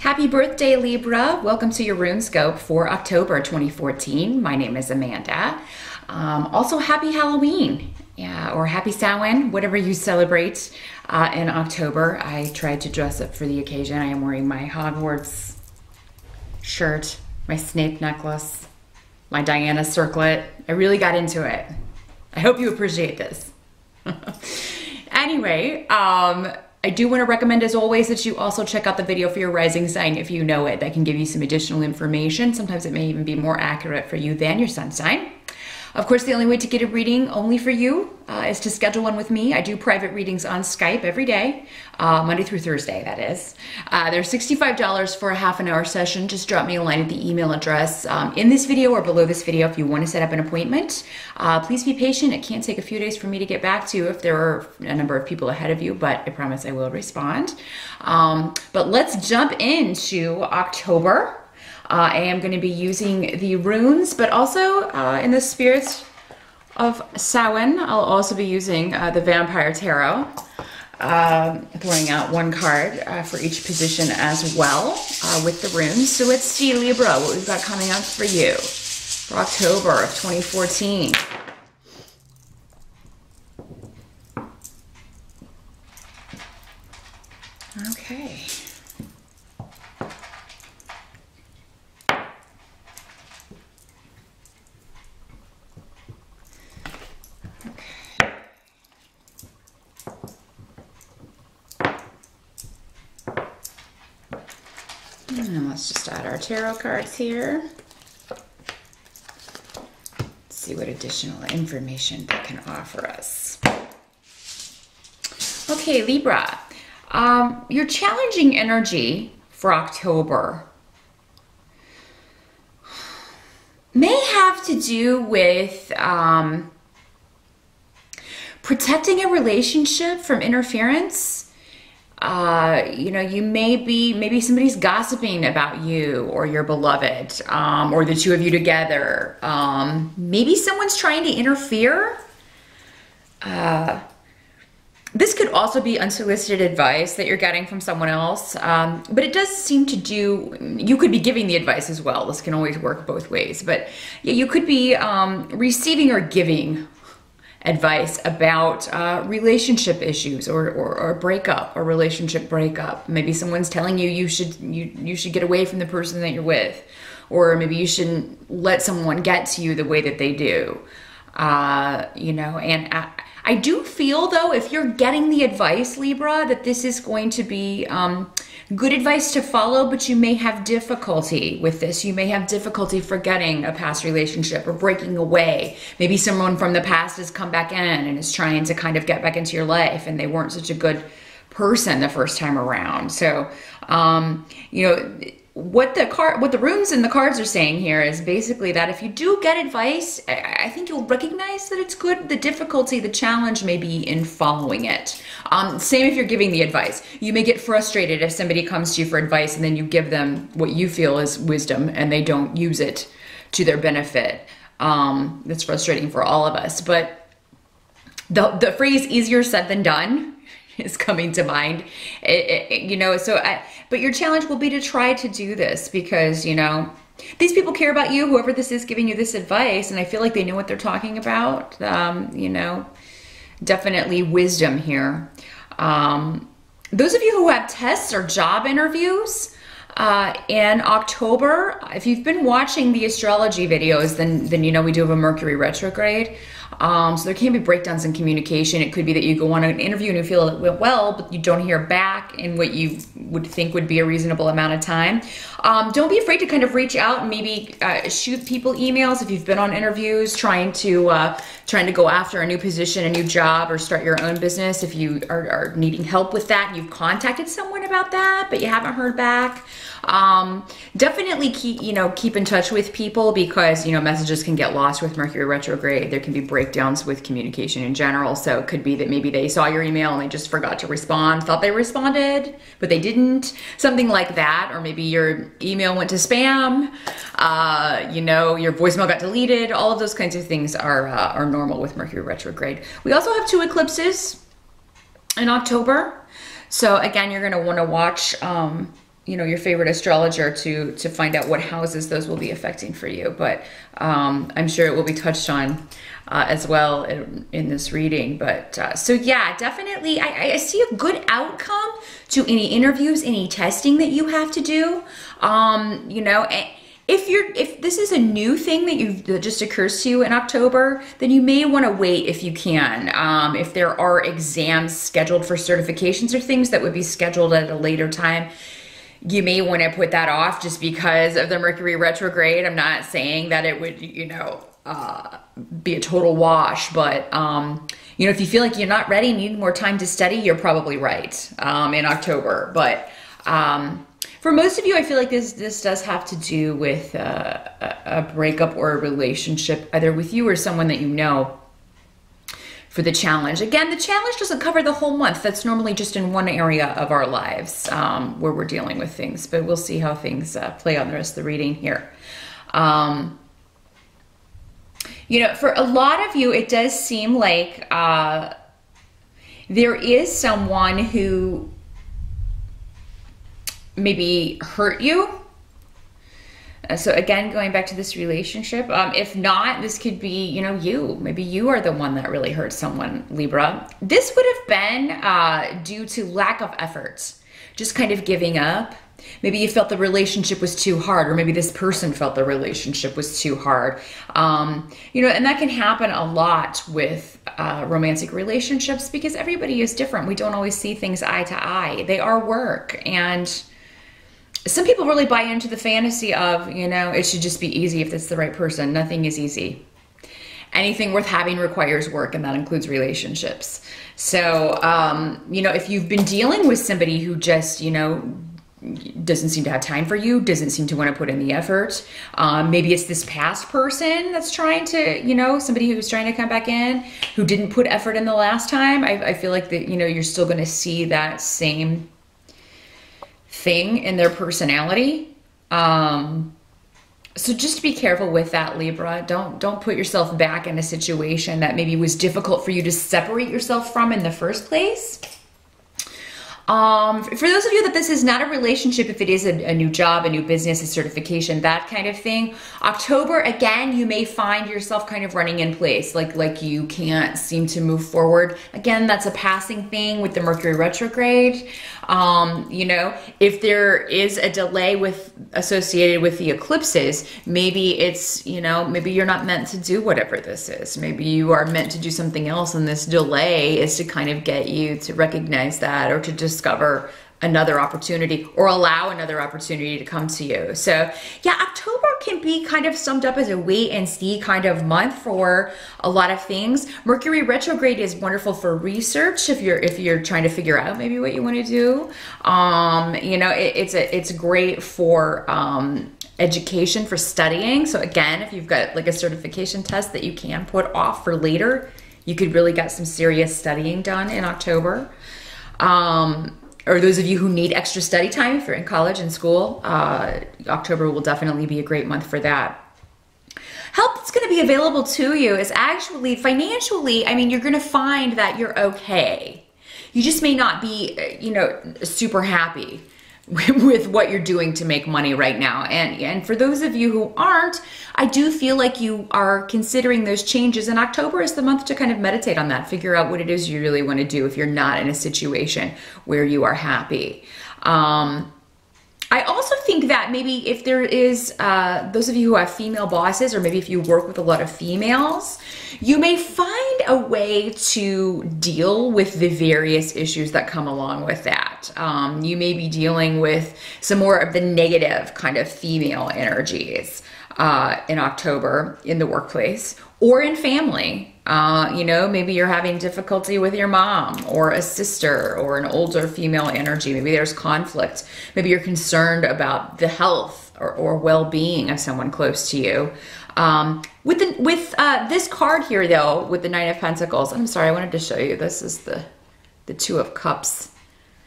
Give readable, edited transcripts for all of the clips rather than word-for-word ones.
Happy birthday, Libra. Welcome to your Runescope for October 2014. My name is Amanda. Also, happy Halloween, or happy Samhain, whatever you celebrate in October. I tried to dress up for the occasion. I am wearing my Hogwarts shirt, my Snape necklace, my Diana circlet. I really got into it. I hope you appreciate this. Anyway, I do want to recommend, as always, that you also check out the video for your rising sign if you know it. That can give you some additional information. Sometimes it may even be more accurate for you than your sun sign. Of course, the only way to get a reading only for you is to schedule one with me. I do private readings on Skype every day, Monday through Thursday, that is. They're $65 for a half-an-hour session. Just drop me a line at the email address in this video or below this video if you want to set up an appointment. Please be patient. It can take a few days for me to get back to you if there are a number of people ahead of you, but I promise I will respond. But let's jump into October. I am going to be using the runes, but also in the spirits of Samhain, I'll also be using the Vampire Tarot, throwing out one card for each position as well with the runes. So let's see, Libra, what we've got coming up for you for October of 2014. Okay. And let's just add our tarot cards here. Let's see what additional information they can offer us. Okay, Libra, your challenging energy for October may have to do with protecting a relationship from interference. You know, you maybe somebody's gossiping about you or your beloved, or the two of you together. Maybe someone's trying to interfere. This could also be unsolicited advice that you're getting from someone else, but it does seem to you could be giving the advice as well. This can always work both ways, but yeah, you could be receiving or giving advice about relationship issues or breakup or relationship breakup. Maybe someone's telling you you should get away from the person that you're with, or maybe you shouldn't let someone get to you the way that they do. You know, and I do feel, though, if you're getting the advice, Libra, that this is going to be good advice to follow, but you may have difficulty with this. You may have difficulty forgetting a past relationship or breaking away. Maybe someone from the past has come back in and is trying to kind of get back into your life, and they weren't such a good person the first time around. So, you know, what the runes and the cards are saying here is basically that if you do get advice, I think you'll recognize that it's good. The difficulty, the challenge may be in following it. Same if you're giving the advice. You may get frustrated if somebody comes to you for advice and then you give them what you feel is wisdom and they don't use it to their benefit. That's frustrating for all of us. But the phrase "easier said than done" is coming to mind. You know, but your challenge will be to try to do this because, you know, these people care about you, whoever this is giving you this advice, and I feel like they know what they're talking about. You know, definitely wisdom here. Those of you who have tests or job interviews in October, if you've been watching the astrology videos, then you know we do have a Mercury retrograde. So there can be breakdowns in communication. It could be that you go on an interview and you feel it went well, but you don't hear back in what you would think would be a reasonable amount of time. Don't be afraid to kind of reach out and maybe shoot people emails if you've been on interviews, trying to go after a new position, a new job, or start your own business. If you are needing help with that, you've contacted someone about that, but you haven't heard back. Definitely keep in touch with people because, you know, messages can get lost with Mercury retrograde. There can be breakdowns with communication in general. So it could be that maybe they saw your email and they just forgot to respond, thought they responded, but they didn't, something like that. Or maybe your email went to spam, you know, your voicemail got deleted. All of those kinds of things are normal with Mercury retrograde. We also have 2 eclipses in October. So again, you're going to want to watch you know, your favorite astrologer to find out what houses those will be affecting for you. But I'm sure it will be touched on as well in this reading. But so yeah, definitely I see a good outcome to any interviews, any testing that you have to do. You know, if this is a new thing that just occurs to you in October, then you may want to wait if you can. If there are exams scheduled for certifications or things that would be scheduled at a later time, you may want to put that off just because of the Mercury retrograde. I'm not saying that it would, you know, be a total wash, but, you know, if you feel like you're not ready and need more time to study, you're probably right in October. But for most of you, I feel like this does have to do with a breakup or a relationship, either with you or someone that you know, for the challenge. Again, the challenge doesn't cover the whole month. That's normally just in one area of our lives where we're dealing with things, but we'll see how things play on the rest of the reading here. You know, for a lot of you, it does seem like there is someone who maybe hurt you. So again, going back to this relationship, if not, this could be, you know, you. Maybe you are the one that really hurt someone, Libra. This would have been due to lack of effort, just kind of giving up. Maybe you felt the relationship was too hard, or maybe this person felt the relationship was too hard. You know, and that can happen a lot with romantic relationships because everybody is different. We don't always see things eye to eye. They are work, and some people really buy into the fantasy of, you know, it should just be easy if it's the right person. Nothing is easy. Anything worth having requires work, and that includes relationships. So, you know, if you've been dealing with somebody who just, you know, doesn't seem to have time for you, doesn't seem to want to put in the effort, maybe it's this past person that's trying to, you know, somebody who's trying to come back in, who didn't put effort in the last time. I feel like that, you know, you're still going to see that same thing in their personality. So just be careful with that, Libra. Don't put yourself back in a situation that maybe was difficult for you to separate yourself from in the first place. For those of you that this is not a relationship, if it is a new job, a new business, a certification, that kind of thing, October, again, you may find yourself kind of running in place, like you can't seem to move forward. Again, that's a passing thing with the Mercury retrograde. You know, if there is a delay associated with the eclipses, maybe it's, you know, maybe you're not meant to do whatever this is. Maybe you are meant to do something else, and this delay is to kind of get you to recognize that, or to discover another opportunity, or allow another opportunity to come to you. So yeah, October can be kind of summed up as a wait and see kind of month for a lot of things. Mercury retrograde is wonderful for research if you're trying to figure out maybe what you want to do. You know, it's great for education, for studying. So again, if you've got like a certification test that you can put off for later, you could really get some serious studying done in October. Or those of you who need extra study time, if you're in college and school, October will definitely be a great month for that. Help that's going to be available to you is actually financially, I mean, you're going to find that you're okay. You just may not be, you know, super happy with what you're doing to make money right now. And for those of you who aren't, I do feel like you are considering those changes, and October is the month to kind of meditate on that, figure out what it is you really want to do if you're not in a situation where you are happy. I also think that maybe if there is, those of you who have female bosses, or maybe if you work with a lot of females, you may find a way to deal with the various issues that come along with that. You may be dealing with some more of the negative kind of female energies in October in the workplace or in family. You know, maybe you're having difficulty with your mom or a sister or an older female energy. Maybe there's conflict. Maybe you're concerned about the health or well-being of someone close to you. With this card here, though, with the Nine of Pentacles, I'm sorry, I wanted to show you. This is the Two of Cups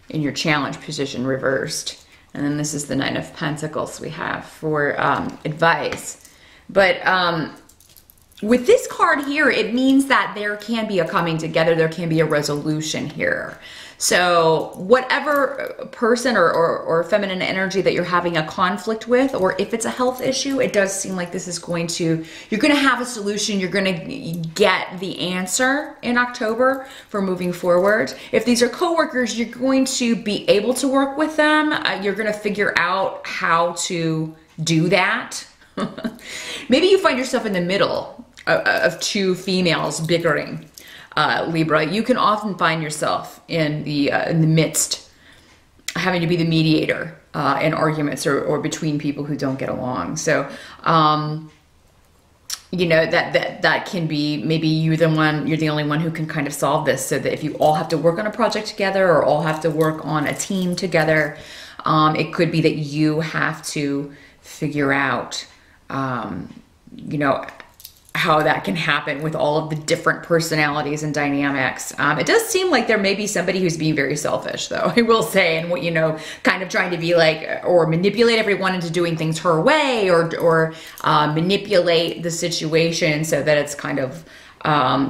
in your challenge position reversed. And then this is the Nine of Pentacles we have for advice. But with this card here, it means that there can be a coming together. There can be a resolution here. So whatever person or feminine energy that you're having a conflict with, or if it's a health issue, it does seem like this is going to, you're going to have a solution. You're going to get the answer in October for moving forward. If these are coworkers, you're going to be able to work with them. You're going to figure out how to do that. Maybe you find yourself in the middle of two females bickering. Libra, you can often find yourself in the midst, having to be the mediator in arguments or between people who don't get along. So, you know, that can be, maybe you're the only one who can kind of solve this, so that if you all have to work on a project together or all have to work on a team together, it could be that you have to figure out, you know, how that can happen with all of the different personalities and dynamics. It does seem like there may be somebody who's being very selfish, though, I will say, and what, you know, kind of trying to be like, or manipulate everyone into doing things her way, or manipulate the situation so that it's kind of,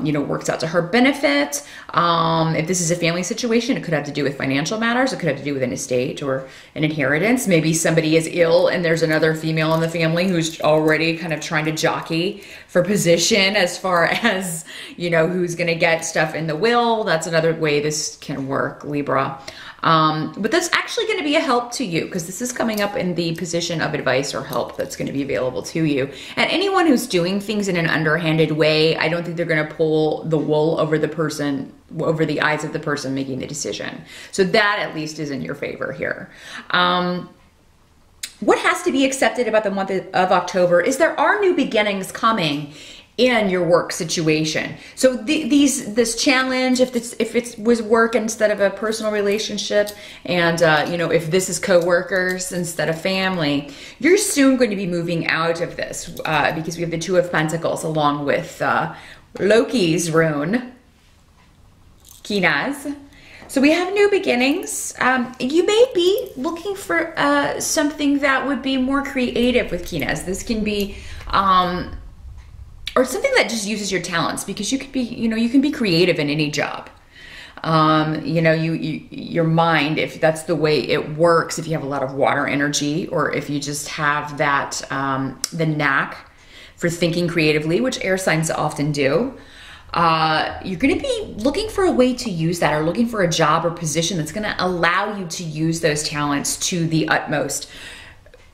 you know, works out to her benefit. If this is a family situation, it could have to do with financial matters. It could have to do with an estate or an inheritance. Maybe somebody is ill and there's another female in the family who's already kind of trying to jockey for position as far as, you know, who's going to get stuff in the will. That's another way this can work, Libra. But that's actually going to be a help to you, because this is coming up in the position of advice or help that's going to be available to you. And anyone who's doing things in an underhanded way, I don't think they're going to pull the wool over the person, over the eyes of the person making the decision. So that at least is in your favor here. What has to be accepted about the month of October is there are new beginnings coming in your work situation. So this challenge, if it was work instead of a personal relationship, and you know, if this is co-workers instead of family, you're soon going to be moving out of this, because we have the Two of Pentacles along with Loki's rune, Kinaz. So we have new beginnings. You may be looking for something that would be more creative with Kinaz. This can be or something that just uses your talents, because you could be, you know, you can be creative in any job. You know, your mind, if that's the way it works, if you have a lot of water energy, or if you just have that, the knack for thinking creatively, which air signs often do, you're going to be looking for a way to use that, or looking for a job or position that's going to allow you to use those talents to the utmost.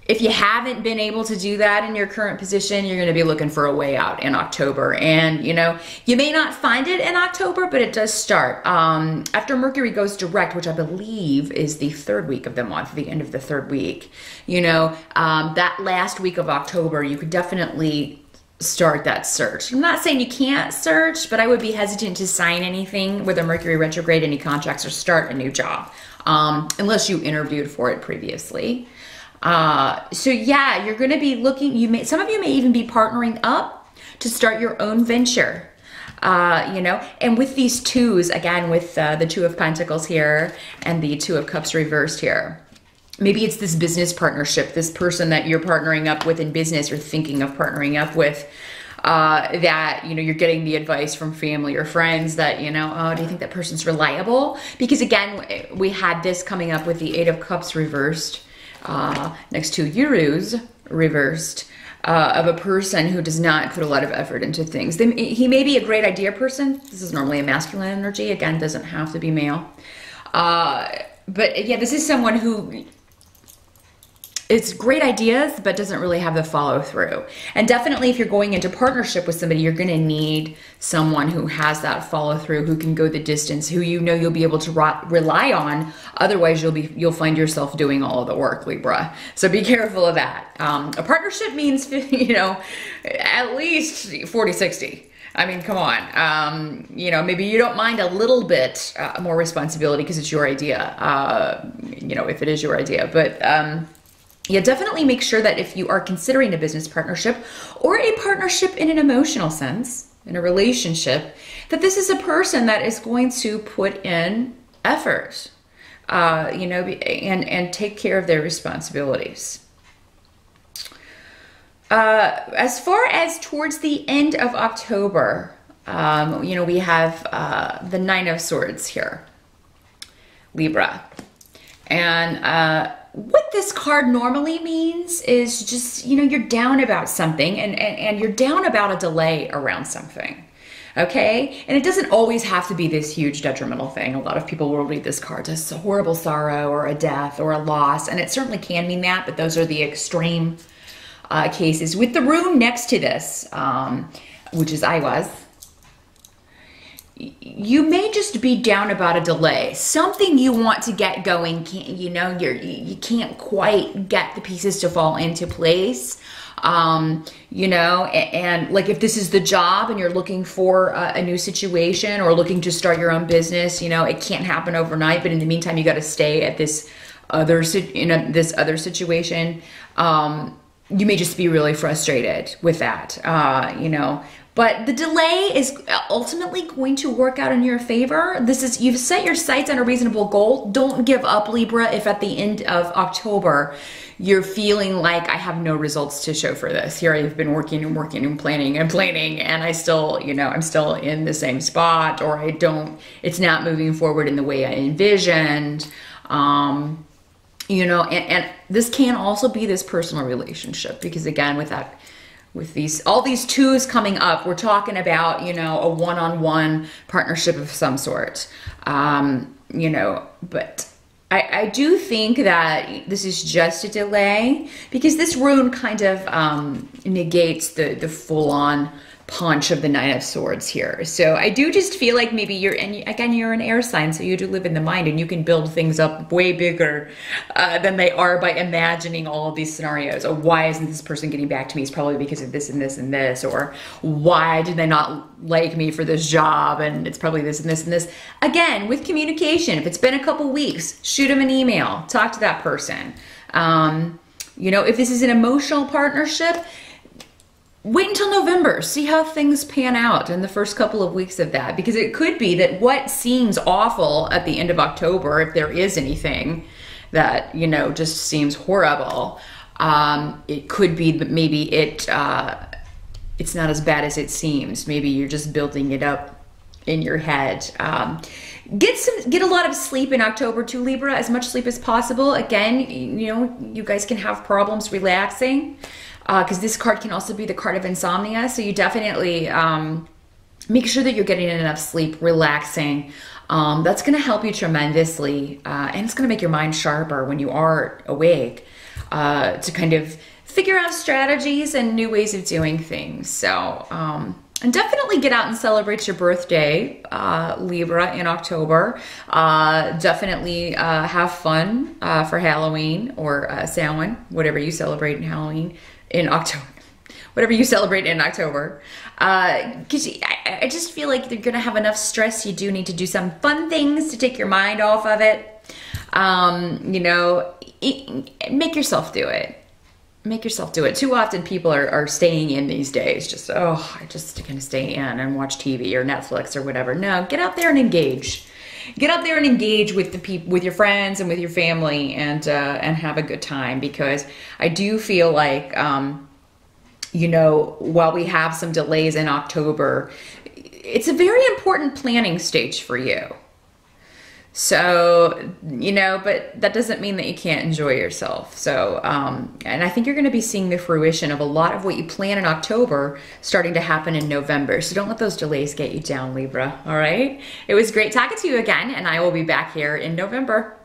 If you haven't been able to do that in your current position, you're going to be looking for a way out in October. And, you know, you may not find it in October, but it does start. After Mercury goes direct, which I believe is the third week of the month, the end of the third week, you know, that last week of October, you could definitely start that search. I'm not saying you can't search, but I would be hesitant to sign anything with a Mercury retrograde, any contracts, or start a new job, unless you interviewed for it previously. So yeah, you're going to be looking, some of you may even be partnering up to start your own venture, you know, and with these twos, again, with the Two of Pentacles here and the Two of Cups reversed here. Maybe it's this business partnership, this person that you're partnering up with in business or thinking of partnering up with, that, you know, you're getting the advice from family or friends that, you know, oh, do you think that person's reliable? Because again, we had this coming up with the Eight of Cups reversed, next to Urus reversed, of a person who does not put a lot of effort into things. He may be a great idea person. This is normally a masculine energy. Again, doesn't have to be male. But yeah, this is someone who, it's great ideas, but doesn't really have the follow through. And definitely if you're going into partnership with somebody, you're going to need someone who has that follow through, who can go the distance, who you know you'll be able to rely on. Otherwise, you'll find yourself doing all of the work, Libra. So be careful of that. A partnership means, you know, at least 40-60. I mean, come on. You know, maybe you don't mind a little bit more responsibility because it's your idea, you know, if it is your idea. But yeah, definitely make sure that if you are considering a business partnership or a partnership in an emotional sense, in a relationship, that this is a person that is going to put in effort, you know, and take care of their responsibilities. As far as towards the end of October, you know, we have the Nine of Swords here. Libra. And what this card normally means is just, you know, you're down about something and you're down about a delay around something. Okay? And it doesn't always have to be this huge detrimental thing. A lot of people will read this card as a horrible sorrow or a death or a loss, and it certainly can mean that, but those are the extreme cases. With the rune next to this, which is I was, you may just be down about a delay. Something you want to get going, you know, you can't quite get the pieces to fall into place. You know, and like if this is the job and you're looking for a new situation or looking to start your own business, you know, it can't happen overnight, but in the meantime, you got to stay at this other situation. You may just be really frustrated with that, you know, but the delay is ultimately going to work out in your favor. You've set your sights on a reasonable goal. Don't give up, Libra, if at the end of October, you're feeling like I have no results to show for this. Here I've been working and working and planning, and I still, you know, I'm still in the same spot, or it's not moving forward in the way I envisioned. You know, and this can also be this personal relationship, because again, with all these twos coming up, we're talking about, you know, a one-on-one partnership of some sort, you know, but I do think that this is just a delay, because this rune kind of negates the full-on punch of the Nine of Swords here. So I do just feel like maybe you're an air sign, so you do live in the mind, and you can build things up way bigger than they are by imagining all of these scenarios. Oh, why isn't this person getting back to me? It's probably because of this and this and this. Or why did they not like me for this job? And it's probably this and this and this. Again, with communication, if it's been a couple weeks, shoot them an email, talk to that person. You know, if this is an emotional partnership, wait until November, see how things pan out in the first couple of weeks of that, because it could be that what seems awful at the end of October, if there is anything that, you know, just seems horrible, it could be that maybe it's not as bad as it seems. Maybe you're just building it up in your head. Get a lot of sleep in October too, Libra, as much sleep as possible. Again, you know, you guys can have problems relaxing, because this card can also be the card of insomnia. So you definitely make sure that you're getting enough sleep, relaxing. That's going to help you tremendously, and it's going to make your mind sharper when you are awake, to kind of figure out strategies and new ways of doing things. So, and definitely get out and celebrate your birthday, Libra, in October. Definitely have fun for Halloween or Samhain, whatever you celebrate in Halloween. In October, whatever you celebrate in October, because I just feel like you're gonna have enough stress. You do need to do some fun things to take your mind off of it. You know, make yourself do it. Make yourself do it. Too often people are staying in these days. Just, oh, I just gonna stay in and watch TV or Netflix or whatever. No, get out there and engage. Get out there and engage with the people, with your friends and with your family, and have a good time, because I do feel like, you know, while we have some delays in October, it's a very important planning stage for you. So, you know, but that doesn't mean that you can't enjoy yourself. So, and I think you're going to be seeing the fruition of a lot of what you plan in October starting to happen in November. So don't let those delays get you down, Libra. All right. It was great talking to you again, and I will be back here in November.